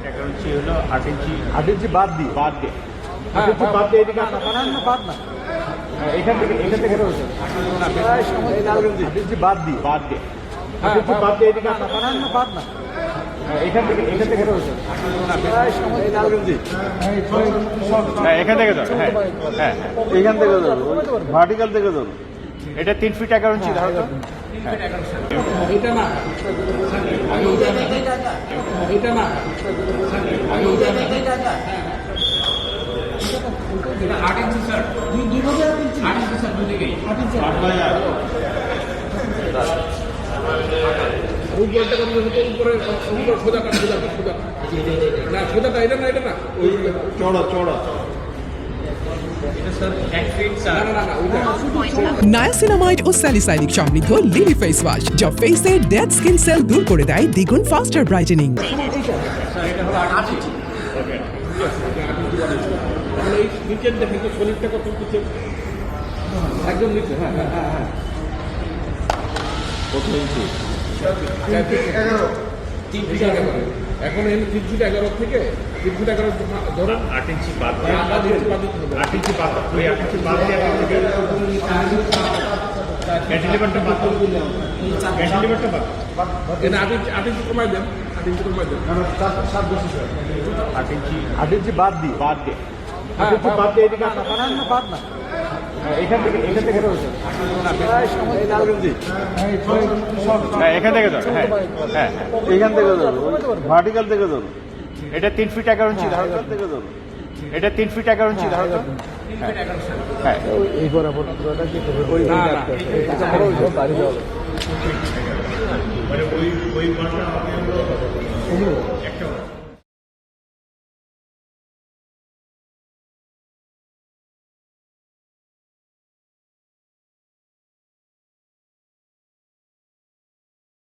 11 ইঞ্চি হলো 8 ইঞ্চি 8 ইঞ্চি বাদ দিয়ে 8 ইঞ্চি বাদ দিয়ে এদিকে বানান না বাদ না এখান থেকে রয়েছে 8 ইঞ্চি বাদ দিয়ে 8 ইঞ্চি বাদ দিয়ে এদিকে বানান না বাদ না এখান থেকে রয়েছে এখান থেকে ধর হ্যাঁ হ্যাঁ এখান থেকে ধরো ভার্টিক্যাল থেকে ধরো এটা 3 ফিট 11 ইঞ্চি ধরো তো এটা না এটা না এটা 8 ইঞ্চি স্যার দুই ভাবে 8 ইঞ্চি স্যার দুই দিকেই 8 ইঞ্চি 8 বাই 8 উপরটা করতে হতো উপরে খোদা না খোদাটা এটা না ওই চড়া নায়াসিনামাইড ও স্যালিসাইলিক সমৃদ্ধ লিলি ফেস ওয়াশ যা ফেসের ডেড স্কিন সেল দূর করে দেয় দ্বিগুণ ফাস্টার ব্রাইটেনিং। এই নিচের দেখেন তো শরীরটা কত কিছু একদম নিচে হ্যাঁ কত ইঞ্চি 3 ফিট 11 এখন এই 3 ফিট 11 থেকে 3 ফিট 11 ধরেন 8 ইঞ্চি বাদ 8 ইঞ্চি বাদ দিতে হবে 8 ইঞ্চি বাদ ওই 8 ইঞ্চি বাদ দিয়ে ক্যান্টিলিভারটা বাদ ক্যান্টিলিভারটা বাদ এটা 8 ইঞ্চি কমাই দেন 8 ইঞ্চি কমাই দেন 8 ইঞ্চি বাদ দিয়ে 8 ইঞ্চি বাদ দিয়ে এদিকে বানান না বাদ না এখান থেকে রয়েছে এখান থেকে ধর হ্যাঁ হ্যাঁ এখান থেকে ধরো ভার্টিক্যাল থেকে ধরো এটা 3 ফিট 11 ইঞ্চি ধরো তো থেকে ধরো এটা 3 ফিট 11 ইঞ্চি ধরো তো হ্যাঁ এই বরাবর পুরোটা কি ওই মানে ওই